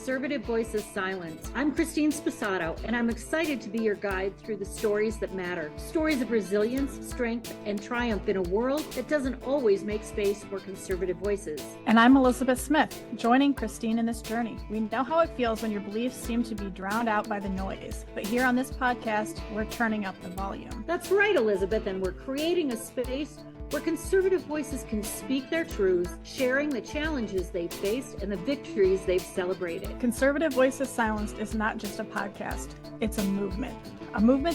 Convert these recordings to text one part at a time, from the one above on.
Conservative Voices Silenced. I'm Christine Sposato, and I'm excited to be your guide through the stories that matter. Stories of resilience, strength, and triumph in a world that doesn't always make space for conservative voices. And I'm Elizabeth Smith, joining Christine in this journey. We know how it feels when your beliefs seem to be drowned out by the noise, but here on this podcast, we're turning up the volume. That's right, Elizabeth, and we're creating a space where conservative voices can speak their truths, sharing the challenges they've faced and the victories they've celebrated. Conservative Voices Silenced is not just a podcast, it's a movement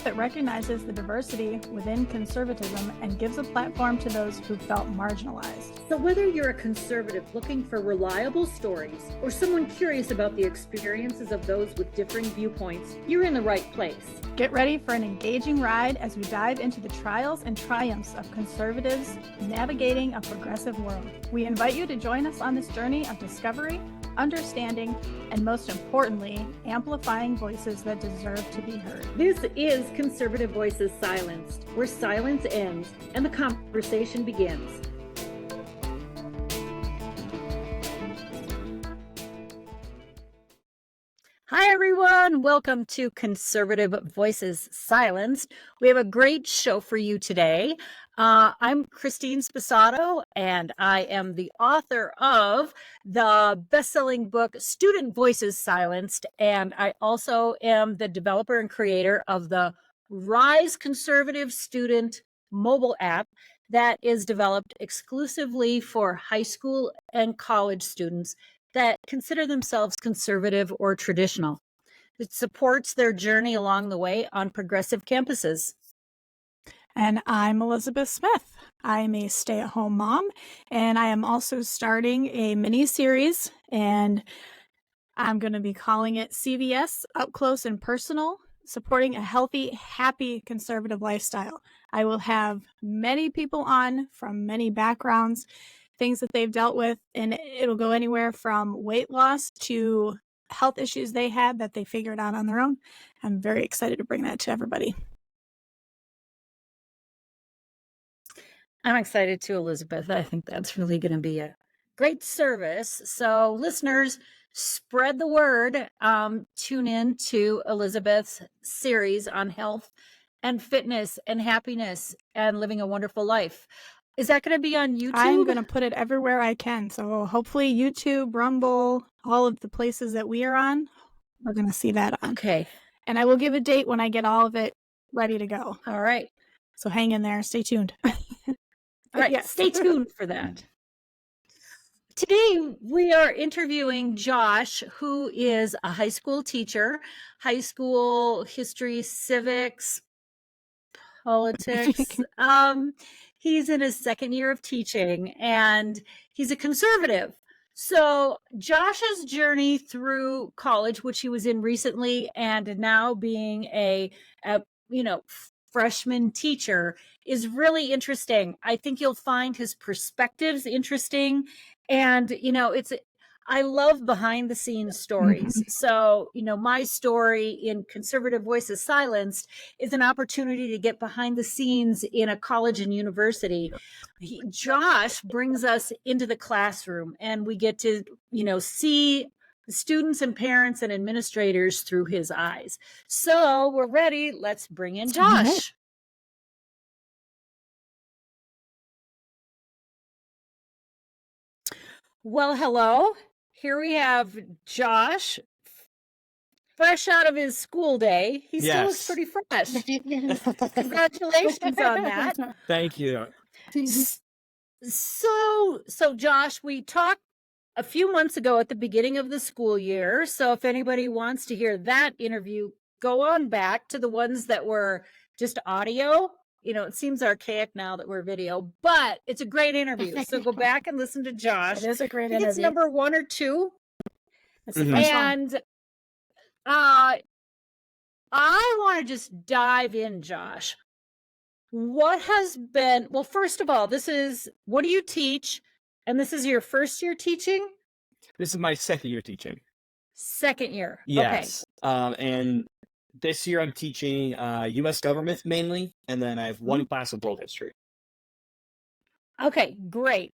that recognizes the diversity within conservatism and gives a platform to those who felt marginalized. So whether you're a conservative looking for reliable stories or someone curious about the experiences of those with differing viewpoints, you're in the right place. Get ready for an engaging ride as we dive into the trials and triumphs of conservatives navigating a progressive world. We invite you to join us on this journey of discovery, understanding, and most importantly, amplifying voices that deserve to be heard. This is Conservative Voices Silenced, where silence ends and the conversation begins. Hi, everyone. Welcome to Conservative Voices Silenced. We have a great show for you today. I'm Christine Sposato, and I am the author of the best-selling book, Student Voices Silenced, and I also am the developer and creator of the Rise Conservative Student mobile app that is developed exclusively for high school and college students that consider themselves conservative or traditional. It supports their journey along the way on progressive campuses. And I'm Elizabeth Smith. I'm a stay-at-home mom, and I am also starting a mini-series, and I'm going to be calling it CVS, Up Close and Personal, supporting a healthy, happy conservative lifestyle. I will have many people on from many backgrounds, things that they've dealt with, and it'll go anywhere from weight loss to health issues they had that they figured out on their own. I'm very excited to bring that to everybody. I'm excited too, Elizabeth. I think that's really going to be a great service. So listeners, spread the word. Tune in to Elizabeth's series on health and fitness and happiness and living a wonderful life. Is that going to be on YouTube? I'm going to put it everywhere I can. So hopefully YouTube, Rumble, all of the places that we are on, we're going to see that on. Okay. And I will give a date when I get all of it ready to go. All right. So hang in there. Stay tuned. All right. Yes. Stay tuned for that. Today, we are interviewing Josh, who is a high school teacher, high school history, civics, politics. He's in his second year of teaching, and he's a conservative. So Josh's journey through college, which he was in recently, and now being a freshman teacher, is really interesting. I think you'll find his perspectives interesting. And, I love behind the scenes stories. So, my story in Conservative Voices Silenced is an opportunity to get behind the scenes in a college and university. Josh brings us into the classroom, and we get to, see the students and parents and administrators through his eyes. So we're ready. Let's bring in Josh. Well, hello. Here we have Josh, fresh out of his school day. He still looks pretty fresh. Congratulations on that. Thank you. So Josh, we talked a few months ago at the beginning of the school year. So if anybody wants to hear that interview, go on back to the ones that were just audio. It seems archaic now that we're video, but it's a great interview. So go back and listen to Josh. It is a great interview. It's number 1 or 2. That's the first one. And I want to just dive in, Josh. What has been, well, first of all, what do you teach? And this is your first year teaching? This is my second year teaching. Second year. Yes. Okay. And this year I'm teaching U.S. government mainly, and then I have one class of world history. Okay, great.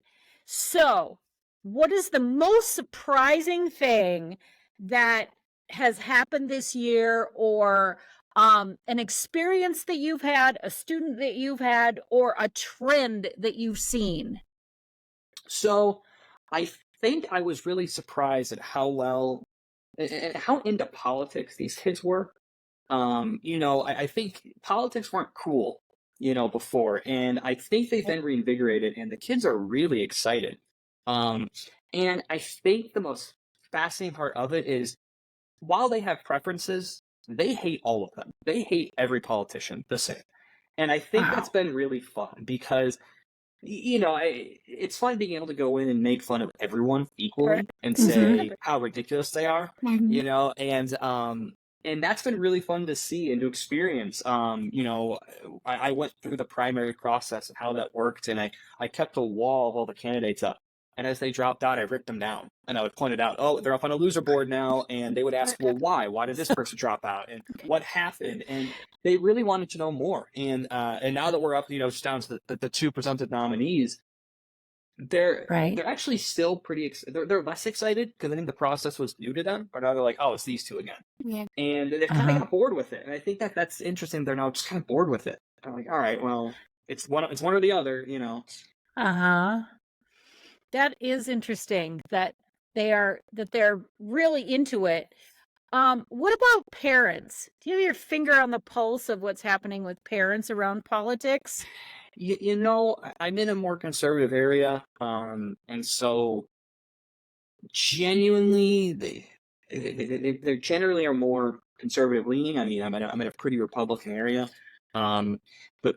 So what is the most surprising thing that has happened this year, or an experience that you've had, a student that you've had, or a trend that you've seen? So I think I was really surprised at how well and how into politics these kids were. I think politics weren't cool, before, and I think they've been reinvigorated, and the kids are really excited. Um, and I think the most fascinating part of it is while they have preferences, they hate all of them. They hate every politician the same. And I think that's Wow. been really fun because it's fun being able to go in and make fun of everyone equally and Mm-hmm. say how ridiculous they are, and that's been really fun to see and to experience. I went through the primary process and how that worked, and I kept a wall of all the candidates up. And as they dropped out, I ripped them down, and I would point it out. Oh, they're up on a loser board now, and they would ask, "Well, why? Why did this person drop out? And what happened?" And they really wanted to know more. And now that we're up, just down to the two presumptive nominees, Right. they're actually still pretty. They're less excited because I think the process was new to them. But now they're like, oh, it's these two again, Yeah. and they've kind of got bored with it. And I think that's interesting. They're now just kind of bored with it. They're like, all right, well, it's one or the other, Uh-huh. That is interesting that they're really into it. What about parents? Do you have your finger on the pulse of what's happening with parents around politics? I'm in a more conservative area, and so genuinely, they generally are more conservative leaning. I mean, I'm in a pretty Republican area, but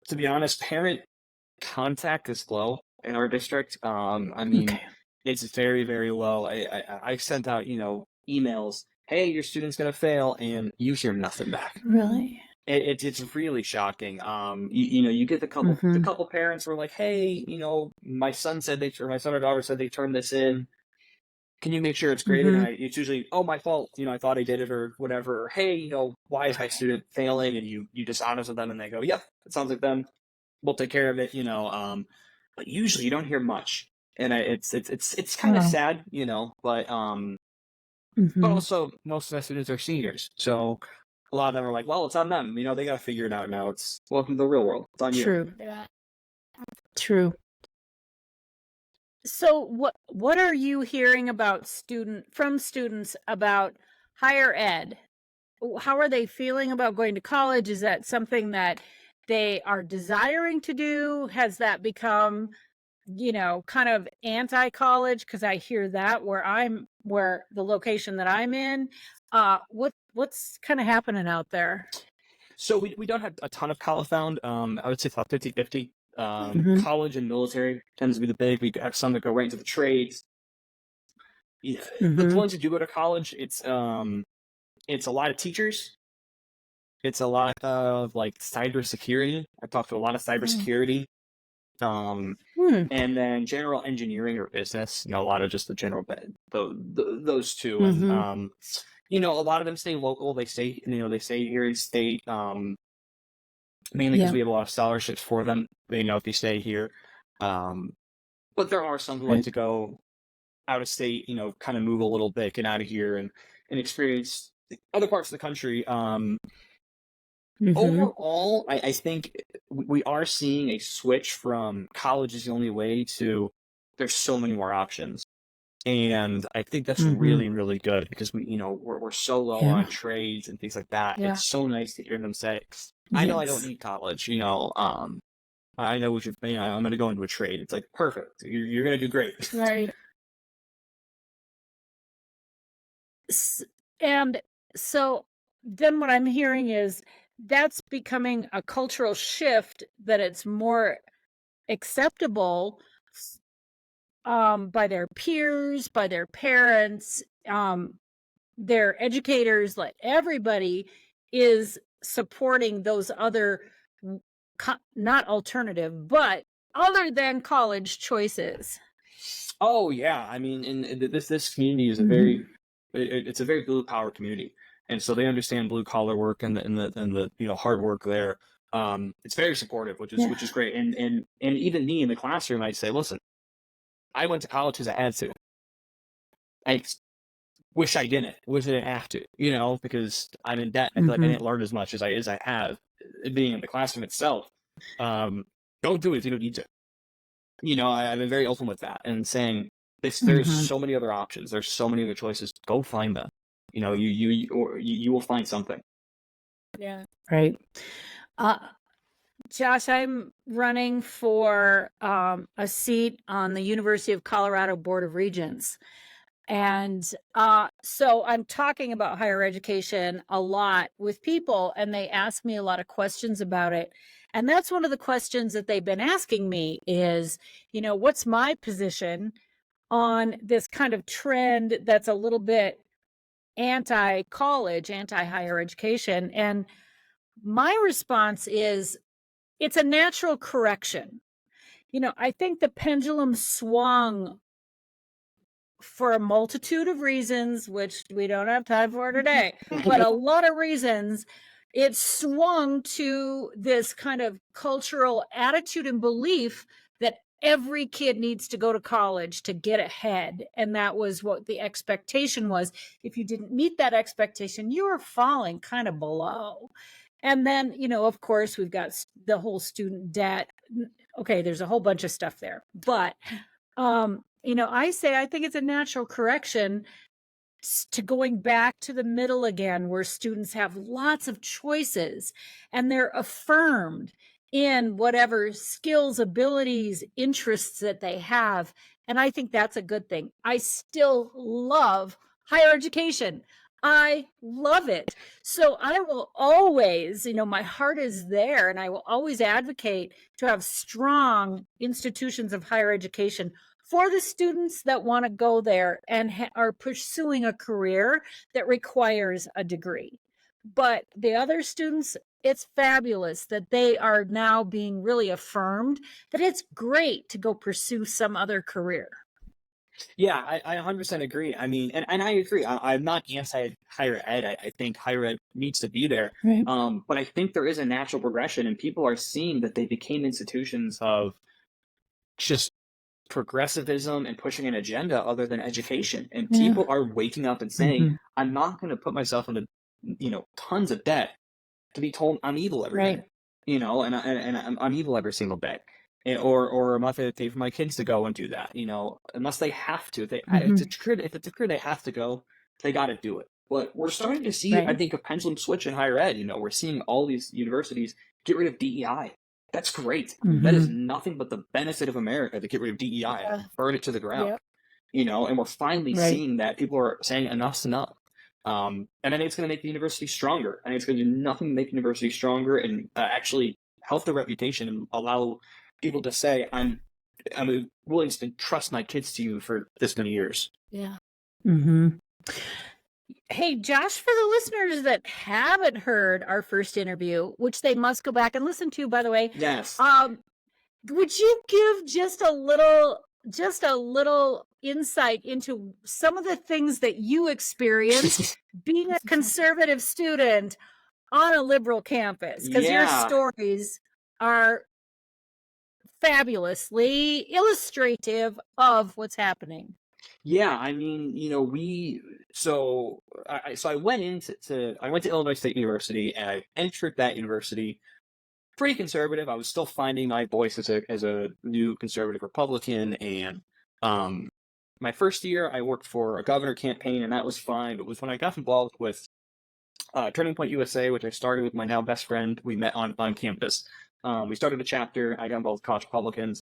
to be honest, parent contact is low in our district. I mean, Okay. it's very, very low. I sent out, emails. Hey, your student's gonna fail, and you hear nothing back. Really? It's really shocking. You get the couple parents who are like, hey, my son said or my son or daughter said they turned this in. Can you make sure it's graded? And it's usually, oh, my fault. I thought I did it or whatever. Or, hey, why is my student failing? And you dishonest with them, and they go, yep, it sounds like them. We'll take care of it. But usually you don't hear much, and it's kind of Wow. sad, but also most of my students are seniors, so a lot of them are like, well, it's on them. They got to figure it out now. It's welcome to the real world. It's on you. True. True. So what are you hearing about from students about higher ed? How are they feeling about going to college? Is that something that they are desiring to do? Has that become, kind of anti-college? Because I hear that where the location that I'm in. What's kind of happening out there? So we don't have a ton of college found. I would say it's about 50-50. College and military tends to be the big. We have some that go right into the trades. Yeah. But the ones who do go to college, it's a lot of teachers. It's a lot of like cybersecurity. I talked to a lot of cybersecurity. And then general engineering or business. A lot of just the general those two. And a lot of them stay local. They stay here in state. Mainly because we have a lot of scholarships for them. If they stay here. But there are some who like to go out of state, kind of move a little bit, get out of here and experience other parts of the country. Overall, I think we are seeing a switch from college is the only way to there's so many more options. And I think that's really, really good because we're so low on trades and things like that. Yeah. It's so nice to hear them say, I know I don't need college, I know I'm going to go into a trade. It's like, perfect. You're going to do great. Right. And so then what I'm hearing is that's becoming a cultural shift, that it's more acceptable by their peers, by their parents, their educators, like everybody is supporting those other not alternative, but other than college choices. Oh yeah, I mean, and this community is it's a very blue collar community, and so they understand blue collar work and the hard work there. It's very supportive, which is great. And even me in the classroom, I say, listen, I went to college because I had to. I wish I didn't have to, because I'm in debt. I feel like I didn't learn as much as I have being in the classroom itself. Don't do it if you don't need to. I've been very open with that and saying there's so many other options. There's so many other choices. Go find them. You will find something. Yeah. Right. Josh, I'm running for a seat on the University of Colorado Board of Regents. And so I'm talking about higher education a lot with people, and they ask me a lot of questions about it. And that's one of the questions that they've been asking me is, what's my position on this kind of trend that's a little bit anti-college, anti-higher education? And my response is, it's a natural correction. I think the pendulum swung for a multitude of reasons, which we don't have time for today, but a lot of reasons. It swung to this kind of cultural attitude and belief that every kid needs to go to college to get ahead. And that was what the expectation was. If you didn't meet that expectation, you were falling kind of below. And then, of course, we've got the whole student debt. Okay, there's a whole bunch of stuff there. But, I think it's a natural correction to going back to the middle again, where students have lots of choices and they're affirmed in whatever skills, abilities, interests that they have. And I think that's a good thing. I still love higher education. I love it. So I will always, my heart is there, and I will always advocate to have strong institutions of higher education for the students that want to go there and are pursuing a career that requires a degree. But the other students, it's fabulous that they are now being really affirmed that it's great to go pursue some other career. Yeah, I 100% agree. I mean, and I agree. I'm not anti-higher ed. I think higher ed needs to be there. Right. But I think there is a natural progression, and people are seeing that they became institutions of just progressivism and pushing an agenda other than education. And people are waking up and saying, I'm not going to put myself into, tons of debt to be told I'm evil every day. And I'm evil every single day. Or I'm not going to pay for my kids to go and do that, unless they have to. If it's a career they have to go, they got to do it. But we're starting to see, I think, a pendulum switch in higher ed. We're seeing all these universities get rid of DEI. That's great. That is nothing but the benefit of America to get rid of DEI, burn it to the ground. And we're finally seeing that people are saying enough's enough. And I think it's going to make the university stronger. I think it's going to do nothing to make the university stronger and actually help the reputation and allow people to say, I'm willing to trust my kids to you for this many years. Yeah. Hey, Josh, for the listeners that haven't heard our first interview, which they must go back and listen to, by the way. Yes. Would you give just a little insight into some of the things that you experienced being a conservative student on a liberal campus? Because your stories are fabulously illustrative of what's happening. Yeah, I mean, so I went to Illinois State University, and I entered that university pretty conservative. I was still finding my voice as a new conservative Republican, and my first year I worked for a governor campaign, and that was fine. But it was when I got involved with Turning Point USA, which I started with my now best friend. We met on campus. We started a chapter. I got involved with college Republicans.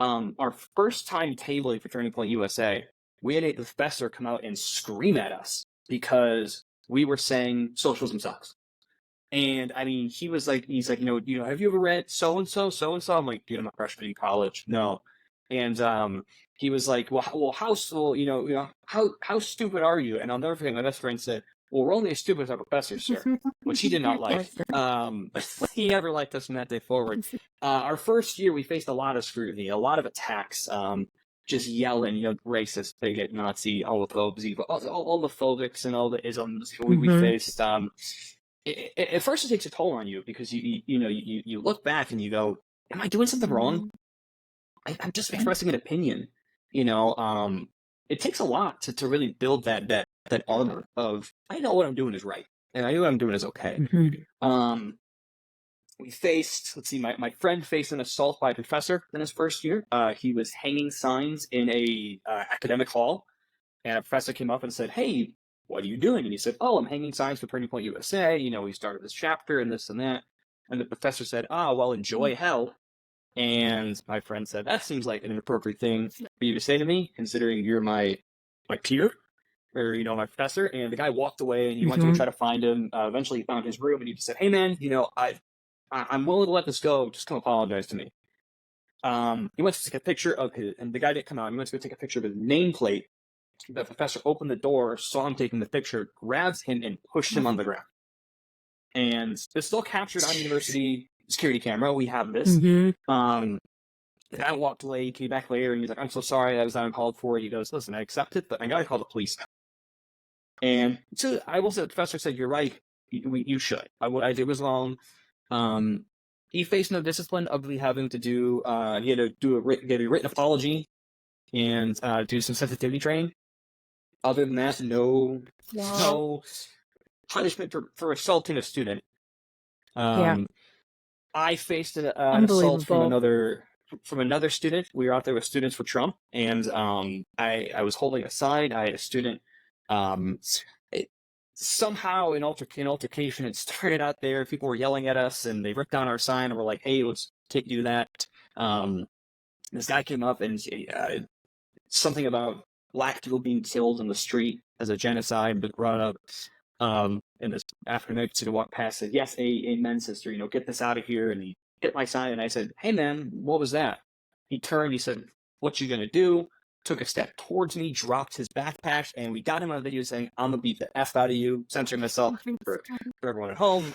Our first time tabling for Turning Point USA, we had a professor come out and scream at us because we were saying socialism sucks. And I mean, he's like, have you ever read so and so? I'm like, dude, I'm a freshman in college. No. And he was like, how stupid are you? And I'll never forget, my best friend said, well, we're only as stupid as our professors, sir, which he did not like. He never liked us from that day forward. Our first year, we faced a lot of scrutiny, a lot of attacks, just yelling, racist, bigot, Nazi, homophobes, all the phobics and all the isms we faced. At first, it takes a toll on you because you look back and you go, am I doing something wrong? I'm just expressing an opinion. It takes a lot to really build that that armor of, I know what I'm doing is right, and I know what I'm doing is okay. We faced, let's see, my friend faced an assault by a professor in his first year. He was hanging signs in a academic hall, and a professor came up and said, "Hey, what are you doing?" And he said, "Oh, I'm hanging signs for Turning Point USA. You know, we started this chapter and this and that." And the professor said, "Ah, well, enjoy hell." And my friend said, "That seems like an inappropriate thing for you to say to me, considering you're my peer, or, my professor." And the guy walked away, and he went to go try to find him. Eventually, he found his room, and he just said, "Hey, man, I'm willing to let this go. Just come apologize to me." He went to take a picture of his, and the guy didn't come out. He went to go take a picture of his nameplate. The professor opened the door, saw him taking the picture, grabs him, and pushed him on the ground. And it's still captured on university security camera. We have this. The guy walked away, he came back later, and he's like, "I'm so sorry, I was not called for it." He goes, "Listen, I accept it, but I gotta call the police now." And so I will say, the professor said, "You're right, you should. I did was wrong." He faced no discipline other than having to do, he had to get a written apology and do some sensitivity training. Other than that, no punishment for assaulting a student. I faced an assault from another student. We were out there with Students for Trump, and I was holding a sign. I had a student. Somehow an altercation had started out there. People were yelling at us, and they ripped down our sign, and we're like, "Hey, let's do that." This guy came up and something about black people being killed in the street as a genocide was brought up. And this African student walked past, said, "Yes, amen, sister, get this out of here." And he hit my sign, and I said, "Hey, man, what was that?" He turned, he said, "What you gonna do?" Took a step towards me, dropped his backpack, and we got him on video saying, "I'm gonna beat the F out of you," censoring myself for everyone at home.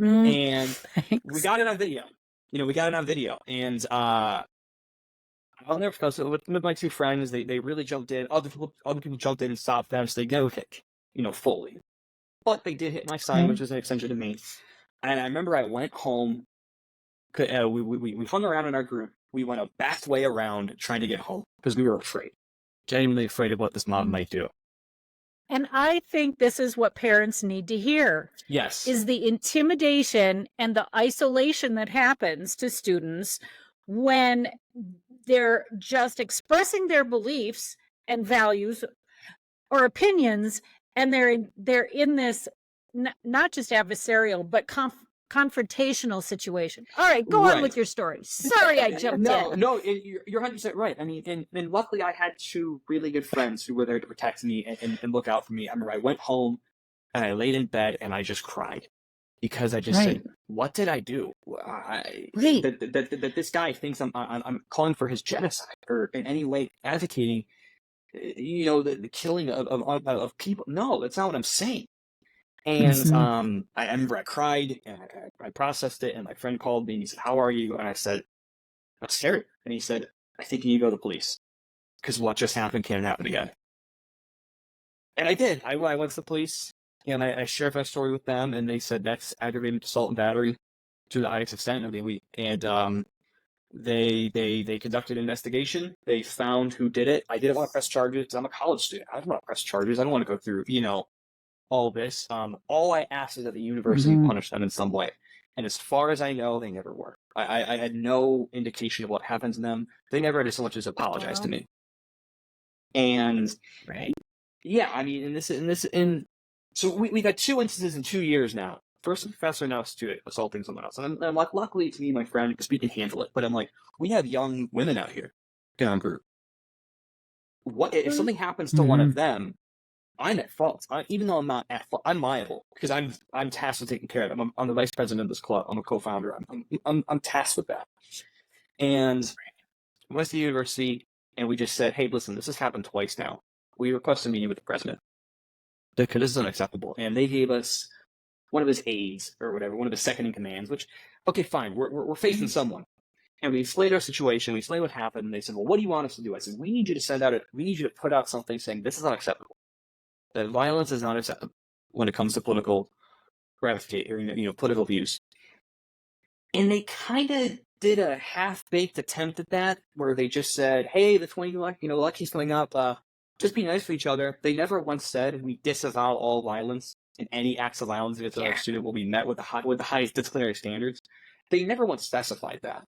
And we got it on video. We got it on video. And I'll never forget. So with my two friends, they really jumped in. Other people jumped in and stopped them, so they never hit, fully. But they did hit my sign, which was an extension to me. And I remember I went home. We hung around in our group. We went a back way around trying to get home because we were afraid, genuinely afraid of what this mob might do. And I think this is what parents need to hear. Yes. Is the intimidation and the isolation that happens to students when they're just expressing their beliefs and values or opinions, and they're in this not just adversarial but confrontational situation. All right, go on with your story. Sorry, I jumped in. No, you're 100% right. I mean, and luckily I had two really good friends who were there to protect me and look out for me. I remember I went home and I laid in bed and I just cried because I just said, "What did I do? That this guy thinks I'm calling for his genocide or in any way advocating, the killing of people. No, that's not what I'm saying." And I remember I cried and I processed it, and my friend called me and he said, "How are you?" And I said, "I'm scared." And he said, "I think you need to go to the police because what just happened can't happen again." And I did. I went to the police and I shared my story with them, and they said that's aggravated assault and battery to the highest extent of the week. And they conducted an investigation. They found who did it. I didn't want to press charges because I'm a college student. I don't want to press charges. I don't want to go through, all this. All I asked is that the university punish them in some way. And as far as I know, they never were. I had no indication of what happened to them. They never had so much as apologized to me. And yeah, I mean, so we got two instances in 2 years now. First a professor, now a student assaulting someone else. And I'm like, luckily to me, my friend, because we can handle it. But I'm like, we have young women out here in our group. What if something happens to one of them? I'm at fault. Even though I'm not at fault, I'm liable because I'm tasked with taking care of them. I'm the vice president of this club. I'm a co-founder. I'm tasked with that. And we went to the university and we just said, "Hey, listen, this has happened twice now. We requested a meeting with the president because this is unacceptable." And they gave us one of his aides or whatever, one of his second in commands. Which, okay, fine, we're facing someone. And we explained our situation. We explained what happened. And they said, "Well, what do you want us to do?" I said, "We need you to put out something saying this is unacceptable. That violence is not acceptable when it comes to political gratification, or political views." And they kind of did a half-baked attempt at that, where they just said, "Hey, the 20 election's coming up. just be nice to each other. They never once said we disavow all violence and any acts of violence against our student will be met with the highest disciplinary standards. They never once specified that.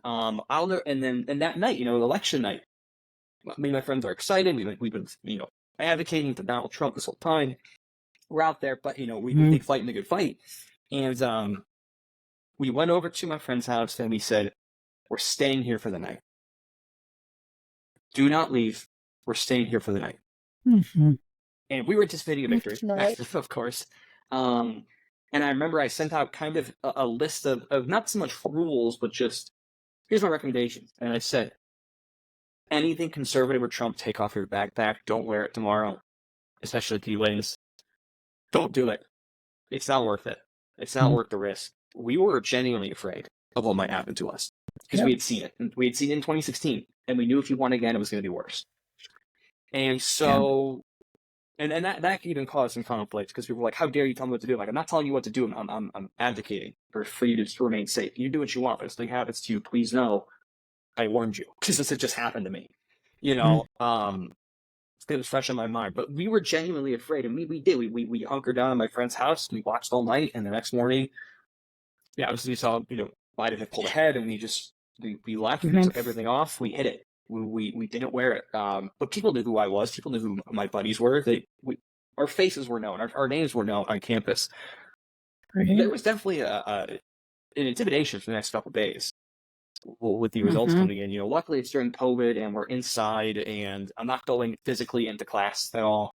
And that night, election night, me and my friends are excited. We've been advocating for Donald Trump this whole time. We're out there, but we think fighting a good fight. And we went over to my friend's house and we said, we're staying here for the night. Do not leave. We're staying here for the night. Mm-hmm. And we were anticipating a victory, Right. of course. And I remember I sent out kind of a list of not so much rules, but just, here's my recommendations. And I said, anything conservative or Trump, take off your backpack. Don't wear it tomorrow, especially if he wins. Don't do it. It's not worth it. It's not worth the risk. We were genuinely afraid of what might happen to us because we had seen it. And we had seen it in 2016, and we knew if he won again, it was going to be worse. And so, and that even caused some conflict because people were like, "How dare you tell me what to do?" Like, I'm not telling you what to do. I'm advocating for you to remain safe. You do what you want, but if something happens to you, please know I warned you because this had just happened to me. It was fresh in my mind, but we were genuinely afraid, and we did. We hunkered down at my friend's house. We watched all night, and the next morning, obviously we saw Biden had pulled ahead, and we left. We took everything off. We hid it. We didn't wear it. But people knew who I was. People knew who my buddies were. Our faces were known. Our names were known on campus. There was definitely an intimidation for the next couple of days with the results coming in. Luckily it's during COVID and we're inside, and I'm not going physically into class at all.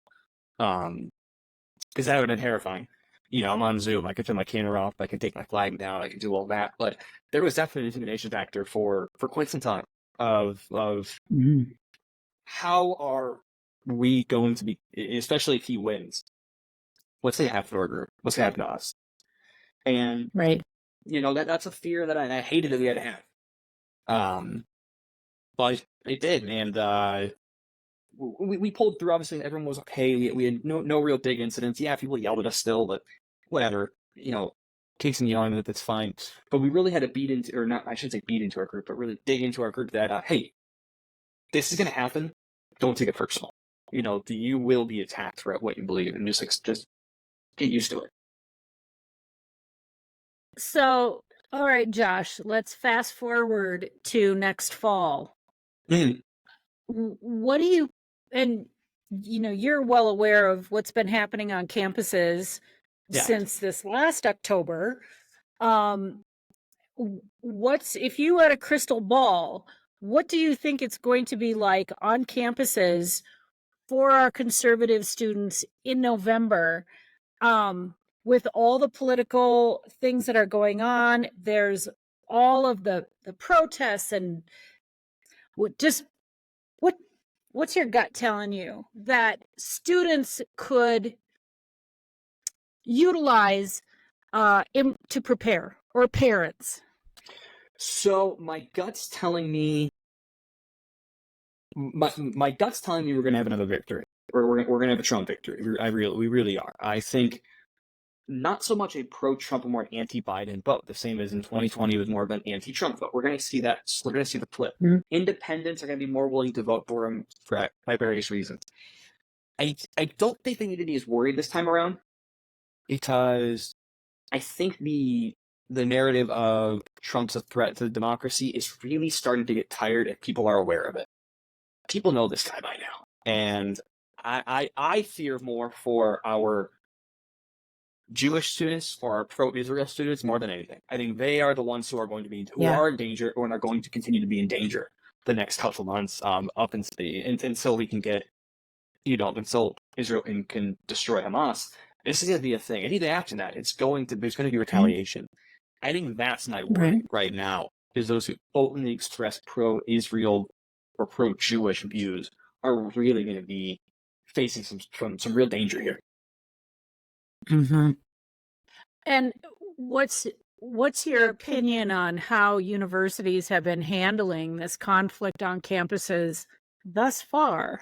Because that would have been terrifying. I'm on Zoom. I could turn my camera off. I can take my flag down. I can do all that. But there was definitely an intimidation factor for quite some time of how are we going to be, especially if he wins. What's going to happen to our group? What's going to happen to us? And that's a fear that I hated that we had to have. But it did, and we pulled through. Obviously, everyone was okay. We had no real big incidents. Yeah, people yelled at us still, but whatever. Case and yelling, that's fine. But we really had to beat into, or not, I shouldn't say beat into our group, but really dig into our group that, hey, this is going to happen. Don't take it personal. You will be attacked for what you believe, and just get used to it. So, all right, Josh, let's fast forward to next fall. What do you, and you're well aware of what's been happening on campuses since this last October. If you had a crystal ball, what do you think it's going to be like on campuses for our conservative students in November? With all the political things that are going on, there's all of the protests, and what's your gut telling you that students could utilize to prepare, or parents? So my gut's telling me we're going to have another victory. We're going to have a Trump victory. We really are. I think not so much a pro-Trump, but more an anti-Biden vote. The same as in 2020 was more of an anti-Trump vote. We're going to see that. We're going to see the flip. Independents are going to be more willing to vote for him by various reasons. I don't think they need to be as worried this time around, because I think the narrative of Trump's a threat to democracy is really starting to get tired, and people are aware of it. People know this guy by now, and I fear more for our Jewish students or our pro-Israel students more than anything. I think they are the ones who are going to be are in danger, or are going to continue to be in danger the next couple months, up until we can get, until Israel can destroy Hamas. This is going to be a thing. And even after that, there's going to be retaliation. I think that's my worry right now, is those who openly express pro-Israel or pro-Jewish views are really going to be facing some real danger here. And what's your opinion on how universities have been handling this conflict on campuses thus far?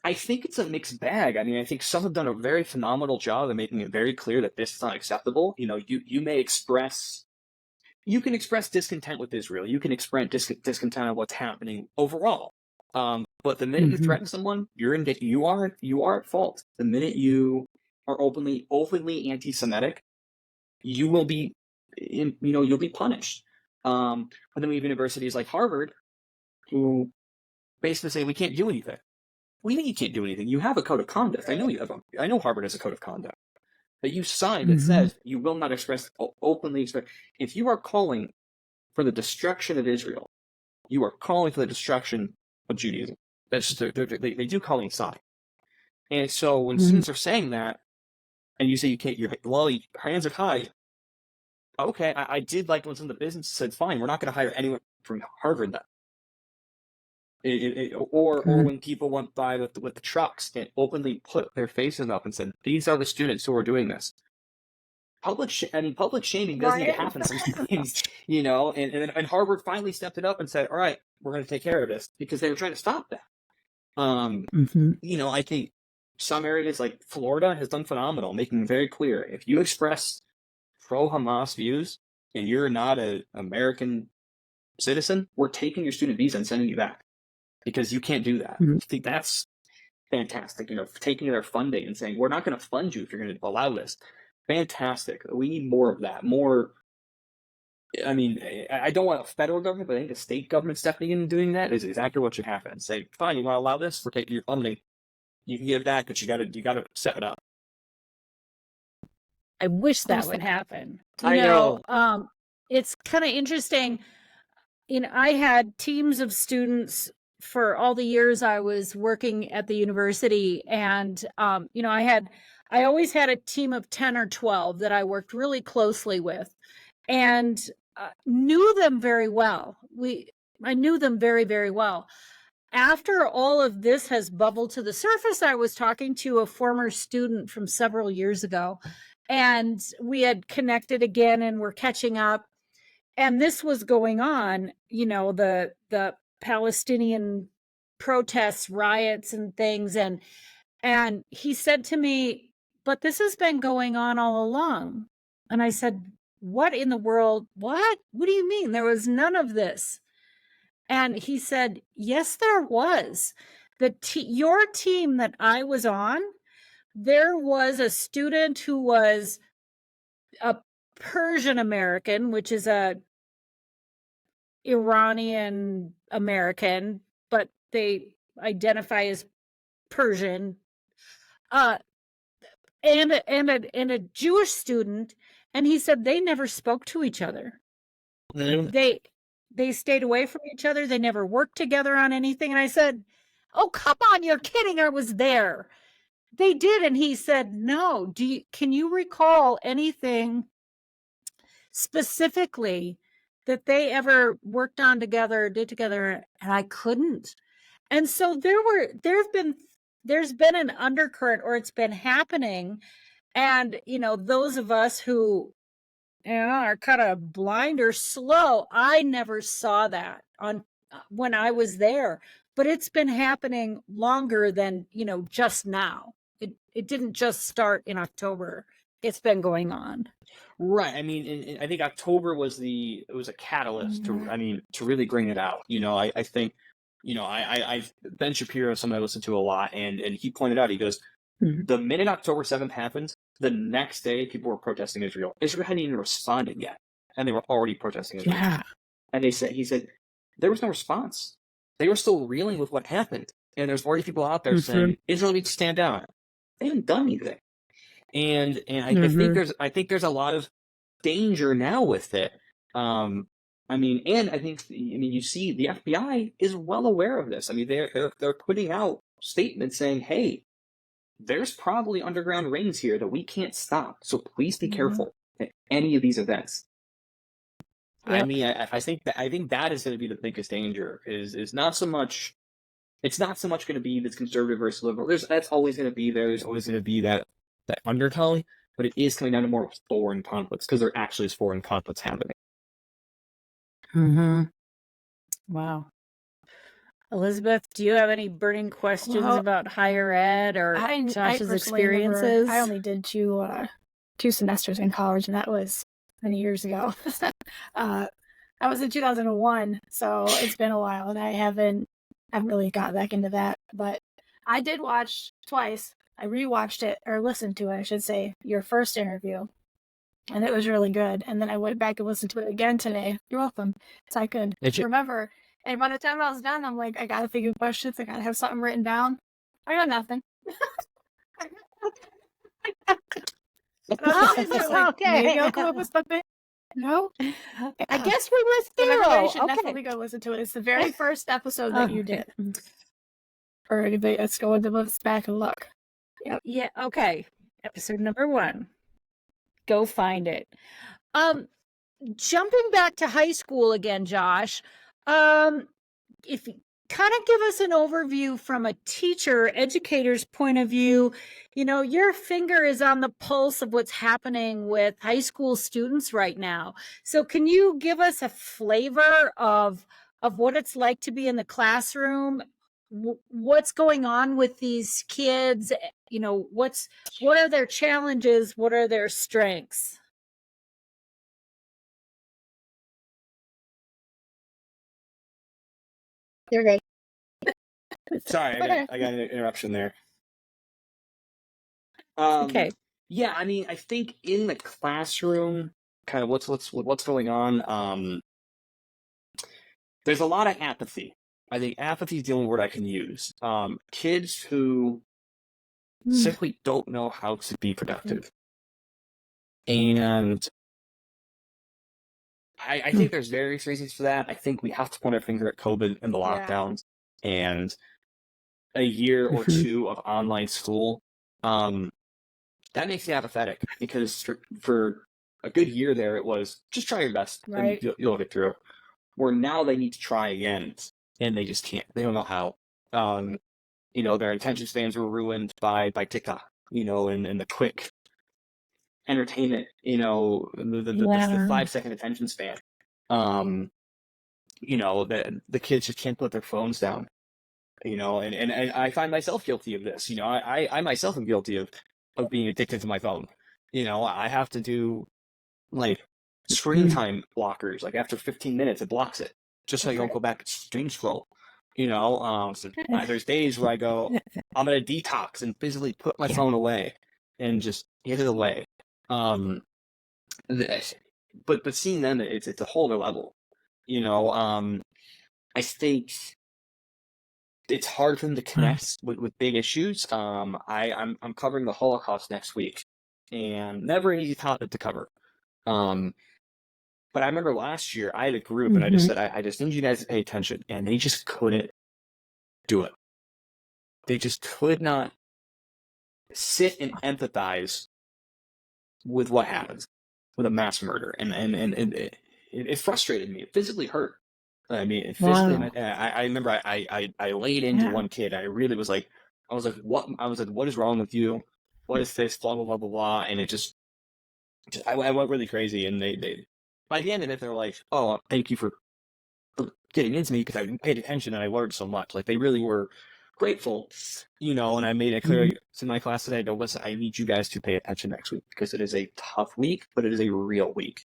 I think it's a mixed bag. I mean, I think some have done a very phenomenal job of making it very clear that this is not acceptable. You can express discontent with Israel. You can express discontent on what's happening overall. But the minute you Mhm. threaten someone, you are at fault. The minute you are openly anti-Semitic, you will be, you'll be punished. But then we have universities like Harvard who basically say we can't do anything. What do you mean you can't do anything? You have a code of conduct. I know Harvard has a code of conduct that you sign that Mhm. says you will not openly express. If you are calling for the destruction of Israel, you are calling for the destruction of Judaism. That's just, they do call inside. And so when Mhm. students are saying that, and you say you can't, your hands are tied. Okay, I did like when some of the business said, fine, we're not going to hire anyone from Harvard then. Or Mhm. when people went by with the trucks and openly put their faces up and said, these are the students who are doing this. Public shaming does need to Right. happen sometimes, and Harvard finally stepped it up and said, all right, we're going to take care of this because they were trying to stop that. Mhm. I think some areas like Florida has done phenomenal, making it very clear if you express pro-Hamas views and you're not an American citizen, we're taking your student visa and sending you back because you can't do that. Mhm. I think that's fantastic. Taking their funding and saying we're not going to fund you if you're going to allow this. Fantastic. We need more of that. More. I mean, I don't want a federal government, but I think the state government stepping in and doing that is exactly what should happen. Say, fine, you want to allow this? We're taking your funding. You can give that, but you gotta set it up. I wish that Almost would happen. I know. It's kind of interesting. I had teams of students for all the years I was working at the university. And, I always had a team of 10 or 12 that I worked really closely with and knew them very well. I knew them very, very well. After all of this has bubbled to the surface, I was talking to a former student from several years ago, and we had connected again and we're catching up. And this was going on, the Palestinian protests, riots, and things. And he said to me, "But this has been going on all along." And I said, "What in the world? What do you mean? There was none of this." And he said, "Yes, there was. Your team that I was on, there was a student who was a Persian American, which is a Iranian American, but they identify as Persian, uh, and a Jewish student." And he said they never spoke to each other. They they stayed away from each other. They never worked together on anything. And I said, "Oh, come on, you're kidding. I was there." They did. And he said, "No. Can you recall anything specifically that they ever worked on together, did together?" And I couldn't. And so there's been an undercurrent, or it's been happening. And, those of us who, are kind of blind or slow, I never saw that on when I was there, but it's been happening longer than, just now. It didn't just start in October. It's been going on. Right. I mean, and I think October was a catalyst to really bring it out. I think, I Ben Shapiro is someone I listen to a lot, and he pointed out, he goes, Mhm. the minute October 7th happens, the next day people were protesting Israel. Israel hadn't even responded yet, and they were already protesting Israel. Yeah. And he said there was no response. They were still reeling with what happened, and there's already people out there saying Israel needs to stand down. They haven't done anything. And I think there's a lot of danger now with it. And you see the FBI is well aware of this. I mean, they're putting out statements saying, "Hey, there's probably underground rings here that we can't stop. So please be careful at any of these events." I Yep. mean, I think that is going to be the biggest danger. Is not so much. It's not so much going to be this conservative versus liberal. That's always going to be there. There's always going to be that undertone, but it is coming down to more foreign conflicts because there actually is foreign conflicts happening. Mm-hmm. Wow. Elizabeth, do you have any burning questions Well, about higher ed or I Josh's personally experiences? I only did two semesters in college, and that was many years ago. That was in 2001, so it's been a while, and I haven't really got back into that. But I did watch twice. I rewatched it, or listened to it, I should say, your first interview. And it was really good. And then I went back and listened to it again today. You're welcome. So I could remember. And by the time I was done, I'm like, I gotta think of questions. I gotta have something written down. I got nothing. Maybe I'll come up with something. No, I guess we were everybody thorough. should definitely go listen to it. It's the very first episode that you did. For anybody that's going to listen back and look. Yep. Yeah. Okay. Episode number 1. Go find it. Jumping back to high school again, Josh. If you kind of give us an overview from a teacher, educator's point of view, your finger is on the pulse of what's happening with high school students right now. So can you give us a flavor of what it's like to be in the classroom? What's going on with these kids? What are their challenges? What are their strengths? You're good. Sorry, I got an interruption there. Okay. Yeah, I mean, I think in the classroom, kind of what's going on. There's a lot of apathy. I think apathy is the only word I can use. Kids who simply don't know how to be productive, and I think there's various reasons for that. I think we have to point our finger at COVID and the lockdowns and a year or two of online school. That makes you apathetic because for a good year there, it was just try your best and you'll get through. Where now they need to try again and they just can't. They don't know how. Their attention spans were ruined by TikTok, and the quick entertainment, the 5-second attention span. The kids just can't put their phones down, and I find myself guilty of this. I myself am guilty of being addicted to my phone. I have to do like screen time blockers. Like after 15 minutes, it blocks it just so I don't go back and stream scroll. So there's days where I go, I'm gonna detox and physically put my phone away and just get it away. But seeing them, it's a whole other level. I think it's hard for them to connect with big issues. I'm covering the Holocaust next week, and never an easy topic to cover. But I remember last year I had a group, and I just said I just need you guys to pay attention, and they just couldn't do it. They just could not sit and empathize with what happens with a mass murder, and it frustrated me. It physically hurt. I mean, physically. I remember I laid into one kid. I really was like, what? I was like, what is wrong with you? What is this? Blah blah blah blah blah. And it just I went really crazy. And they by the end of it, they're like, oh, thank you for getting into me because I paid attention and I learned so much. Like they really were grateful, And I made it clear to my class today. I go, listen, I need you guys to pay attention next week because it is a tough week, but it is a real week.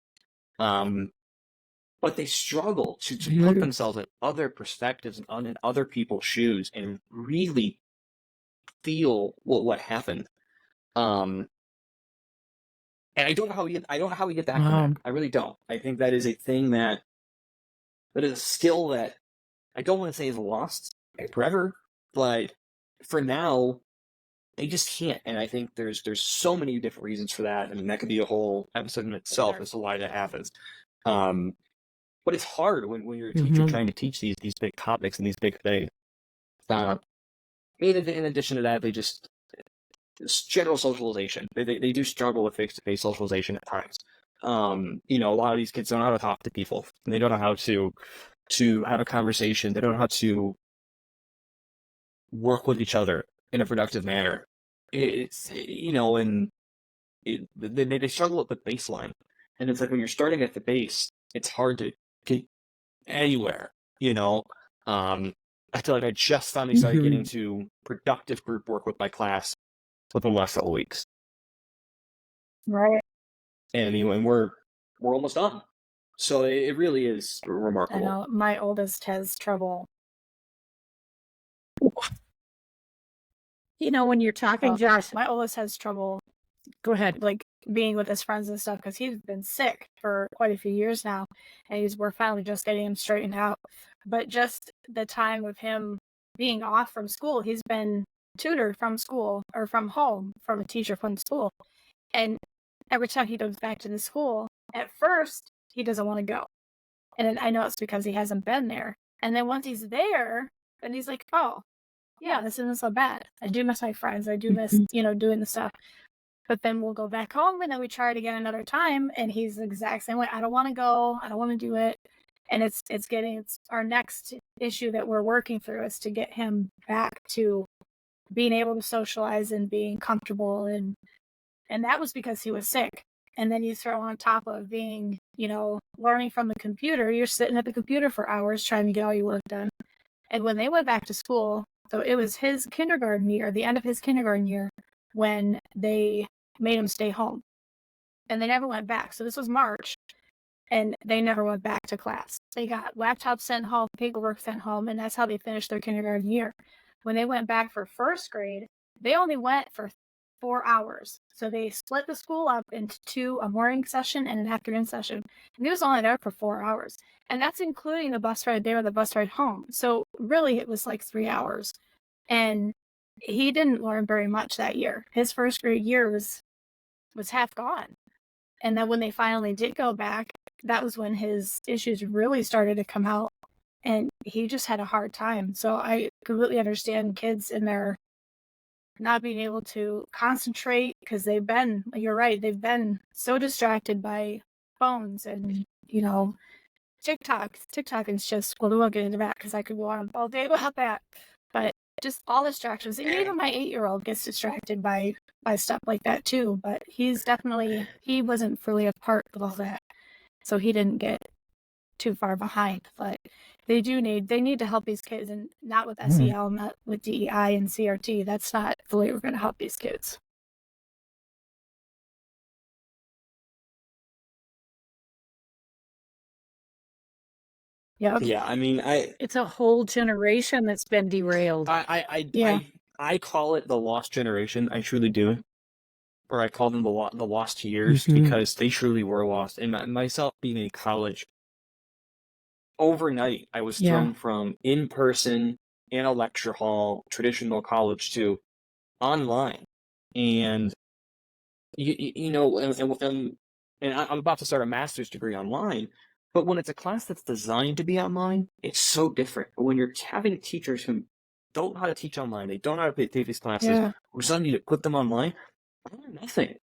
But they struggle to put themselves in other perspectives and in other people's shoes and really feel what happened. And I don't know how we get back from that. I really don't. I think that is a thing that is a skill that I don't want to say is lost forever, but for now, they just can't. And I think there's so many different reasons for that. I mean, that could be a whole episode in itself as to why that happens. But it's hard when you're a teacher trying to teach these big topics and these big things. In addition to that, they just general socialization. They do struggle with face-to-face socialization at times. A lot of these kids don't know how to talk to people. They don't know how to have a conversation. They don't know how to work with each other in a productive manner. It's and they struggle with the baseline. And it's like when you're starting at the base, it's hard to get anywhere. I feel like I just finally started getting to productive group work with my class within the last couple weeks. Right. And we're almost done. So it really is remarkable. I know my oldest has trouble When you're talking, Josh, My oldest has trouble, go ahead. like, being with his friends and stuff because he's been sick for quite a few years now, and we're finally just getting him straightened out. But just the time of him being off from school, he's been tutored from school or from home from a teacher from school, and every time he goes back to the school, at first he doesn't want to go, and I know it's because he hasn't been there. And then once he's there, then he's like, oh, yeah, this isn't so bad. I do miss my friends. I do miss, doing the stuff. But then we'll go back home and then we try it again another time. And he's the exact same way. I don't want to go. I don't want to do it. And it's our next issue that we're working through is to get him back to being able to socialize and being comfortable. And that was because he was sick. And then you throw on top of being, learning from the computer, you're sitting at the computer for hours trying to get all your work done. And when they went back to school, so it was his kindergarten year, the end of his kindergarten year, when they made him stay home. And they never went back. So this was March, and they never went back to class. They got laptops sent home, paperwork sent home, and that's how they finished their kindergarten year. When they went back for first grade, they only went for 4 hours. So they split the school up into a morning session and an afternoon session. And he was only there for 4 hours. And that's including the bus ride there and the bus ride home. So really it was like 3 hours. And he didn't learn very much that year. His first grade year was half gone. And then when they finally did go back, that was when his issues really started to come out. And he just had a hard time. So I completely understand kids in their not being able to concentrate because you're right, they've been so distracted by phones and, TikTok. TikTok is just, well, we won't get into that because I could go on all day about that. But just all distractions. And even my 8-year-old gets distracted by stuff like that too. But he wasn't fully a part of all that. So he didn't get too far behind. But they need to help these kids, and not with SEL, not with DEI and CRT. That's not the way we're going to help these kids. Yep. Yeah, I mean, It's a whole generation that's been derailed. I call it the lost generation. I truly do, or I call them the lost years because they truly were lost. And myself being in college, overnight I was thrown from in person in a lecture hall, traditional college, to online, and and I'm about to start a master's degree online. But when it's a class that's designed to be online, it's so different. But when you're having teachers who don't know how to teach online, they don't know how to take these classes, or suddenly you put them online, I learned nothing.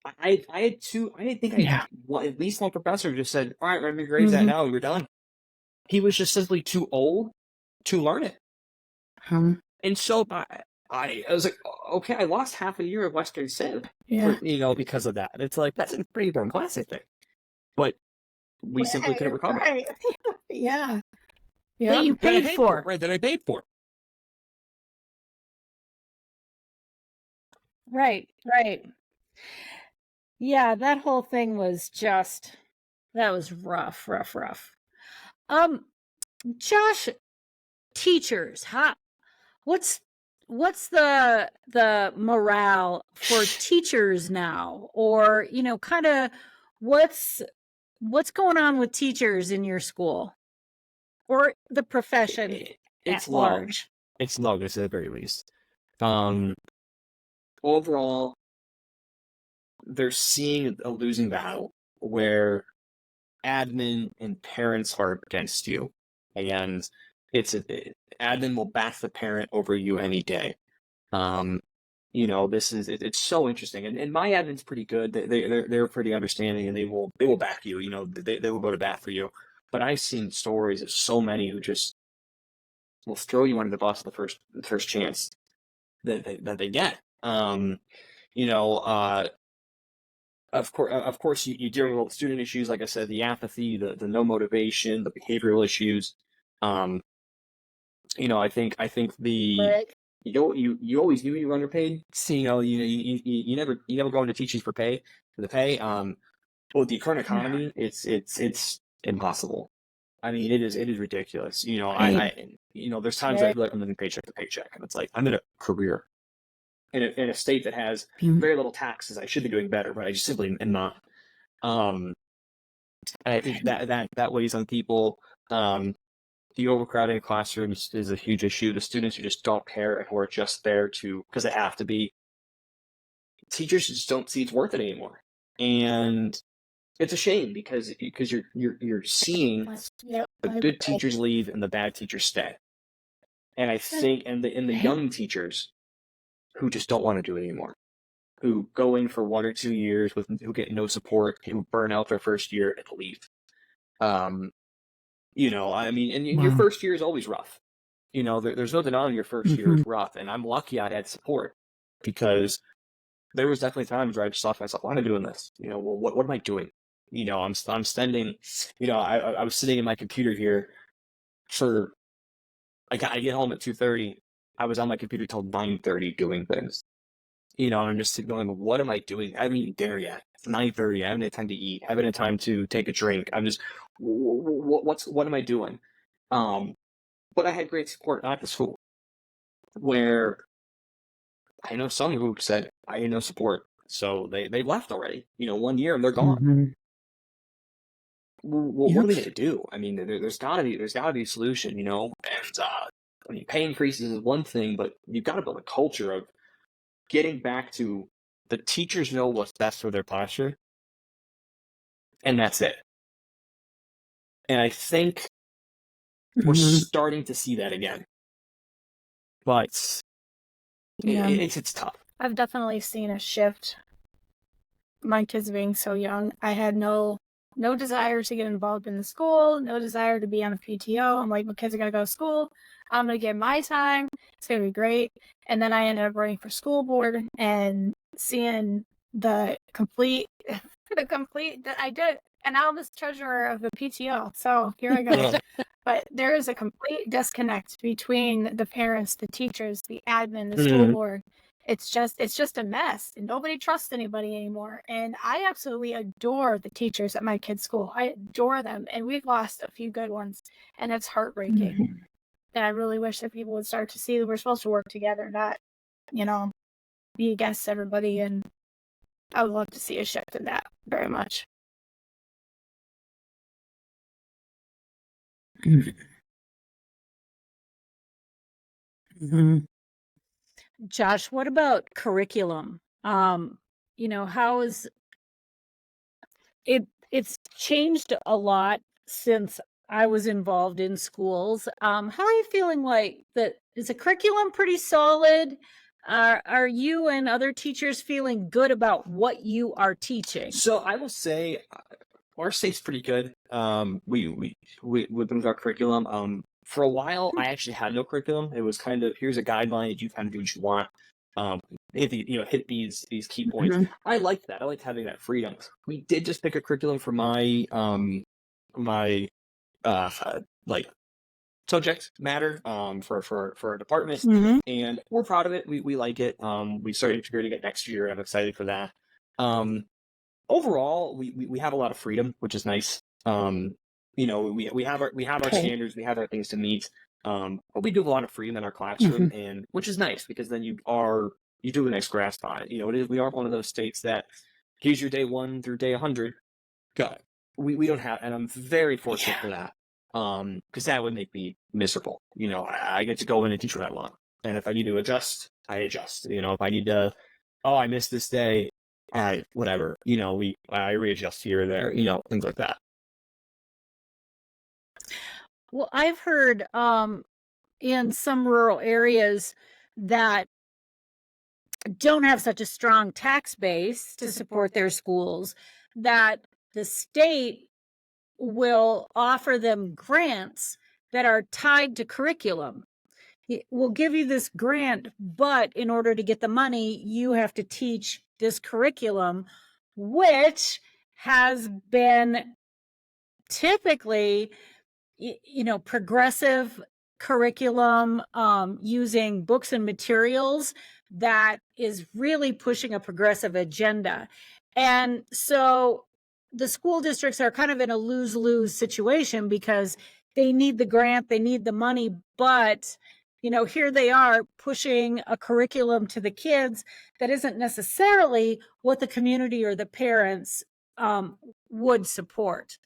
I had two. I didn't think at least my professor just said, "All right, write your grades out now, we're done." He was just simply too old to learn it. And so I was like, okay, I lost half a year of Western Civ, because of that. It's like, that's a pretty darn class, I think. But we simply couldn't recover. Right. Yeah. That you paid for. Right, that I paid for. Right. Yeah, that whole thing was that was rough. Josh, teachers, what's the morale for teachers now? Or, kind of what's going on with teachers in your school or the profession It's at large? It's low, to say the very least. Overall, they're seeing a losing battle where admin and parents are against you, and admin will back the parent over you any day. It's so interesting, and my admin's pretty good. They're pretty understanding, and they will back you. They will go to bat for you. But I've seen stories of so many who just will throw you under the bus the first chance that they get. Of course, you deal with student issues, like I said, the apathy, the no motivation, the behavioral issues. I think the you always knew you were underpaid. So, you never go into teaching for the pay. With the current economy, it's impossible. I mean, it is ridiculous. There's times I feel like I'm living paycheck to paycheck, and it's like I'm in a career. in a state that has very little taxes. I should be doing better, but I just simply am not. And I think that weighs on people. The overcrowding of classrooms is a huge issue. The students who just don't care and who are just there because they have to be. Teachers just don't see it's worth it anymore, and it's a shame because you're seeing the good teachers leave and the bad teachers stay. And I think and the young teachers who just don't want to do it anymore, who go in for 1 or 2 years who get no support, who burn out their first year and leave. I mean, and your first year is always rough. There's no denying your first year is rough, and I'm lucky I had support because there was definitely times where I just thought to myself, why am I doing this? Well, what am I doing? I'm spending, I was sitting in my computer here for, I get home at 2:30. I was on my computer till 9:30 doing things. I'm just going, what am I doing? I haven't eaten dinner yet. It's 9:30. I haven't had time to eat. I haven't had time to take a drink. I'm just, what am I doing? But I had great support at the school where I know some who said, I had no support. So they left already. 1 year and they're gone. What are we going to do? I mean, there's got to be a solution, and I mean, pay increases is one thing, but you've got to build a culture of getting back to the teachers know what's best for their posture, and that's it. And I think we're starting to see that again, but it's tough. I've definitely seen a shift. My kids being so young, I had no desire to get involved in the school, no desire to be on a PTO. I'm like, my kids are going to go to school. I'm going to get my time. It's going to be great. And then I ended up running for school board and seeing the complete that I did. And now I'm the treasurer of the PTO. So here I go. But there is a complete disconnect between the parents, the teachers, the admin, the school board. It's just a mess, and nobody trusts anybody anymore. And I absolutely adore the teachers at my kids' school. I adore them, and we've lost a few good ones, and it's heartbreaking. And I really wish that people would start to see that we're supposed to work together, not, be against everybody. And I would love to see a shift in that very much. Josh, what about curriculum? How is it's changed a lot since I was involved in schools. How are you feeling like that? Is the curriculum pretty solid? Are you and other teachers feeling good about what you are teaching? So I will say our state's pretty good. We with our curriculum. For a while, I actually had no curriculum. It was kind of, here's a guideline. You kind of do what you want. Hit these key points. I liked that. I liked having that freedom. We did just pick a curriculum for my subject matter for our department, and we're proud of it. We like it. We started integrating it next year, and I'm excited for that. Overall, we have a lot of freedom, which is nice. We have our standards, we have our things to meet. But we do have a lot of freedom in our classroom, and which is nice because then you do a nice grasp on it. We are one of those states that here's your day 1 through day 100. Go. We don't have, and I'm very fortunate for that. Because that would make me miserable. I get to go in and teach what I want, and if I need to adjust, I adjust. If I need to, I missed this day, whatever. I readjust here or there. Things like that. Well, I've heard in some rural areas that don't have such a strong tax base to support their schools that the state will offer them grants that are tied to curriculum. We'll give you this grant, but in order to get the money, you have to teach this curriculum, which has been typically, progressive curriculum using books and materials that is really pushing a progressive agenda. And so the school districts are kind of in a lose-lose situation because they need the grant, they need the money, but here they are pushing a curriculum to the kids that isn't necessarily what the community or the parents would support.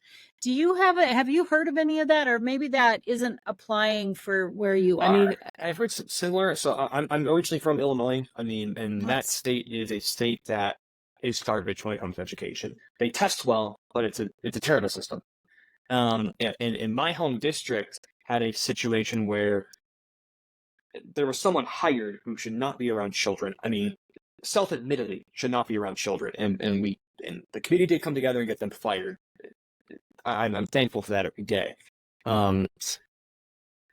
Have you heard of any of that, or maybe that isn't applying for where you are? I mean, I've heard similar. So I'm originally from Illinois. I mean, and that state is a state that is garbage when it comes to education. They test well, but it's a terrible system. And in my home district had a situation where there was someone hired who should not be around children. I mean, self-admittedly should not be around children, and the committee did come together and get them fired. I'm thankful for that every day. But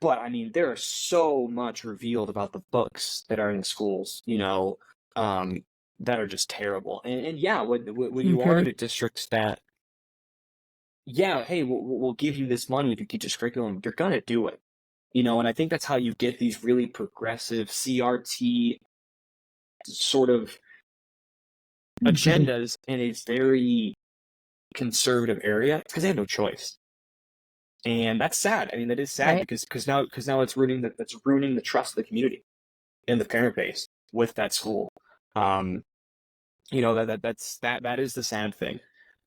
I mean, there is so much revealed about the books that are in the schools, that are just terrible. And yeah, when you are in a district that, yeah, hey, we'll give you this money if you teach this curriculum, you're gonna do it. And I think that's how you get these really progressive CRT sort of agendas in a very conservative area, because they have no choice. And that's sad. I mean, that is sad, Right. because now it's ruining the trust of the community and the parent base with that school. That is the sad thing.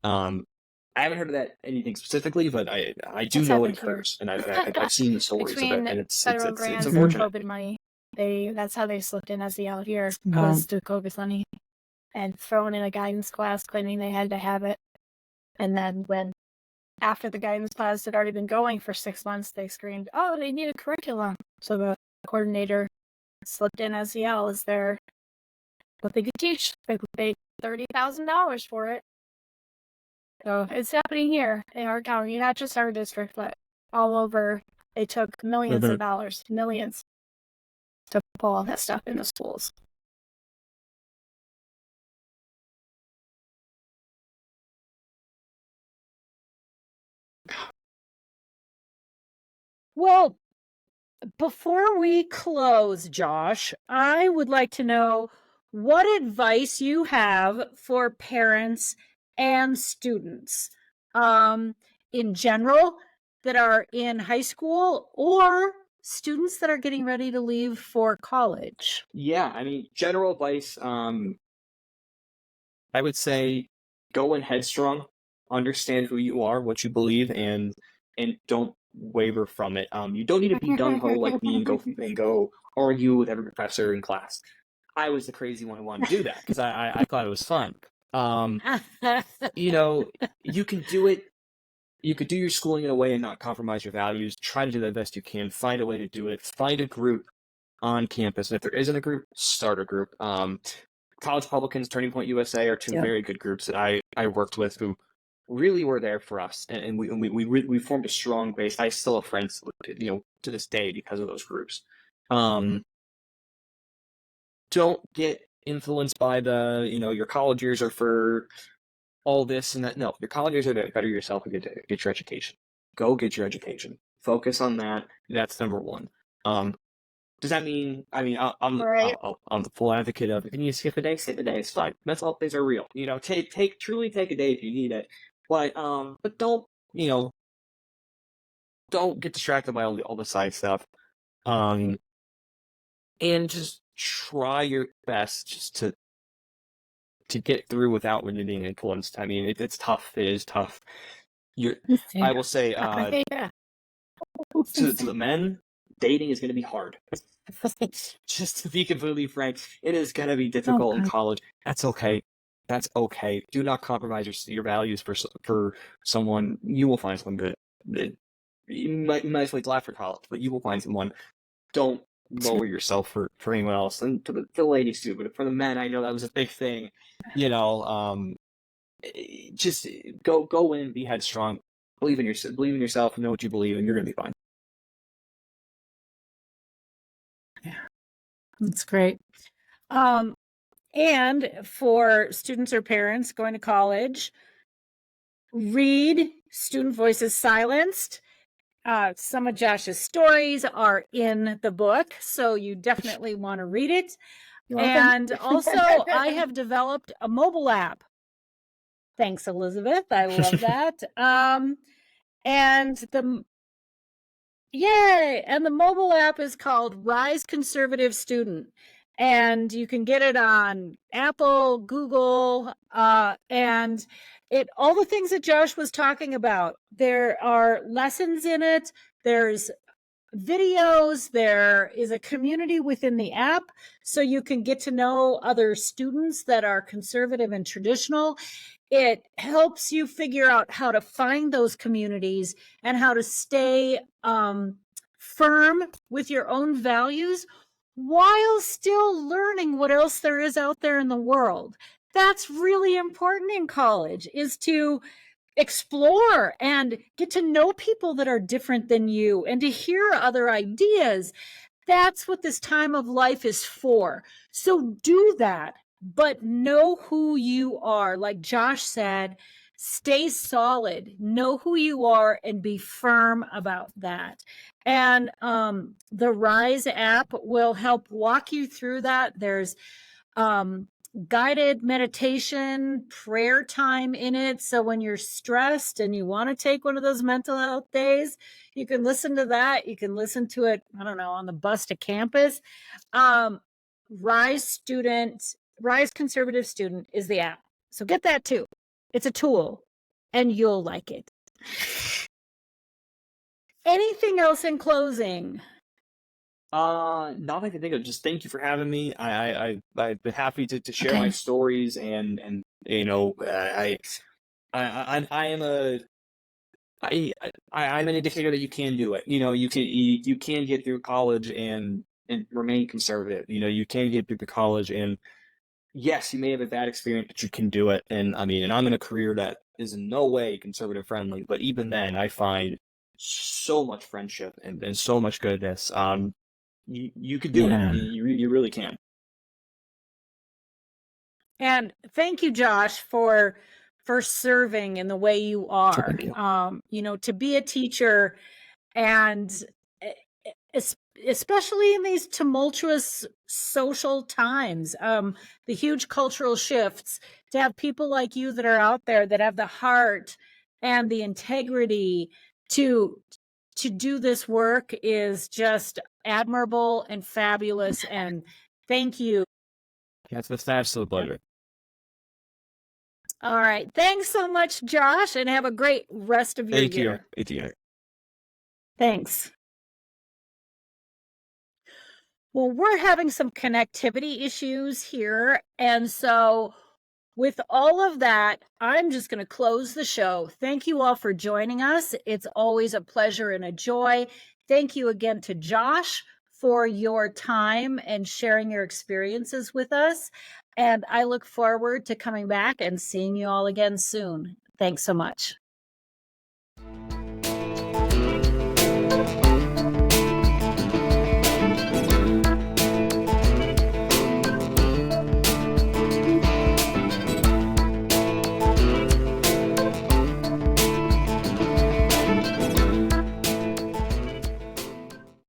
I haven't heard of that anything specifically, but I do That's know it happened here. occurs, and I've seen the stories of it, Between and it's federal grants and unfortunate. COVID money, that's how they slipped in SE out here, was through COVID money, and thrown in a guidance class claiming they had to have it. And then when after the guidance class had already been going for 6 months, they screamed, "Oh, they need a curriculum!" So the coordinator slipped in SEL as what they could teach. They paid $30,000 for it. So it's happening here in our county, not just our district, but all over. They took millions of dollars, millions, to pull all that stuff into schools. Well, before we close, Josh, I would like to know what advice you have for parents and students in general that are in high school, or students that are getting ready to leave for college. Yeah, I mean, general advice, I would say go in headstrong, understand who you are, what you believe, and don't waver from it. You don't need to be gung ho like me and go argue with every professor in class. I was the crazy one who wanted to do that because I thought it was fun. You can do it. You could do your schooling in a way and not compromise your values. Try to do the best you can. Find a way to do it. Find a group on campus. And if there isn't a group, start a group. College Republicans, Turning Point USA are two very good groups that I worked with who really were there for us, and we formed a strong base. I still have friends, to this day because of those groups. Don't get influenced by your college years are for all this and that. No, your college years are to better yourself and get your education. Go get your education. Focus on that. That's number one. Does that mean? I mean, I'm the full advocate of. If you need to skip a day, skip a day. It's fine. Mental health days are real. Truly take a day if you need it. But don't don't get distracted by all the side stuff. And just try your best just to get through without really being influenced. I mean, it's tough. It is tough. I will say, to the men, dating is going to be hard. Just to be completely frank, it is going to be difficult in college. That's okay. That's okay. Do not compromise your values for someone. You will find someone that you might as well laugh for college, but you will find someone. Don't lower yourself for anyone else, and to the ladies too. But for the men, I know that was a big thing. Just go in, be headstrong, believe in yourself, know what you believe, and you're going to be fine. Yeah, that's great. And for students or parents going to college, read Student Voices Silenced. Some of Josh's stories are in the book, so you definitely want to read it. And also, I have developed a mobile app. Thanks, Elizabeth. I love that. And Yay! And the mobile app is called Rise Conservative Student. And you can get it on Apple, Google, and all the things that Josh was talking about. There are lessons in it. There's videos. There is a community within the app, so you can get to know other students that are conservative and traditional. It helps you figure out how to find those communities and how to stay firm with your own values while still learning what else there is out there in the world. That's really important in college, is to explore and get to know people that are different than you and to hear other ideas. That's what this time of life is for. So do that, but know who you are. Like Josh said, stay solid, know who you are, and be firm about that. And the Rise app will help walk you through that. There's guided meditation, prayer time in it. So when you're stressed and you want to take one of those mental health days, you can listen to that. You can listen to it, I don't know, on the bus to campus. Rise Conservative Student is the app. So get that too. It's a tool and you'll like it. Anything else in closing? Not that I can think of. Just thank you for having me. I've been happy to share my stories, and you know, I'm an indicator that you can do it. You know, you can get through college and remain conservative. You know, you can get through the college, and yes, you may have a bad experience, but you can do it. And I mean, and I'm in a career that is in no way conservative friendly, but even then, I find so much friendship and so much goodness. You could do it. You really can. And thank you, Josh, for serving in the way you are. Thank you. You know, to be a teacher, and especially in these tumultuous social times, the huge cultural shifts, to have people like you that are out there that have the heart and the integrity to do this work is just admirable and fabulous. And thank you. That's an absolute pleasure. All right. Thanks so much, Josh, and have a great rest of your year. Thank you. Thanks. Well, we're having some connectivity issues here. And so with all of that, I'm just going to close the show. Thank you all for joining us. It's always a pleasure and a joy. Thank you again to Josh for your time and sharing your experiences with us. And I look forward to coming back and seeing you all again soon. Thanks so much.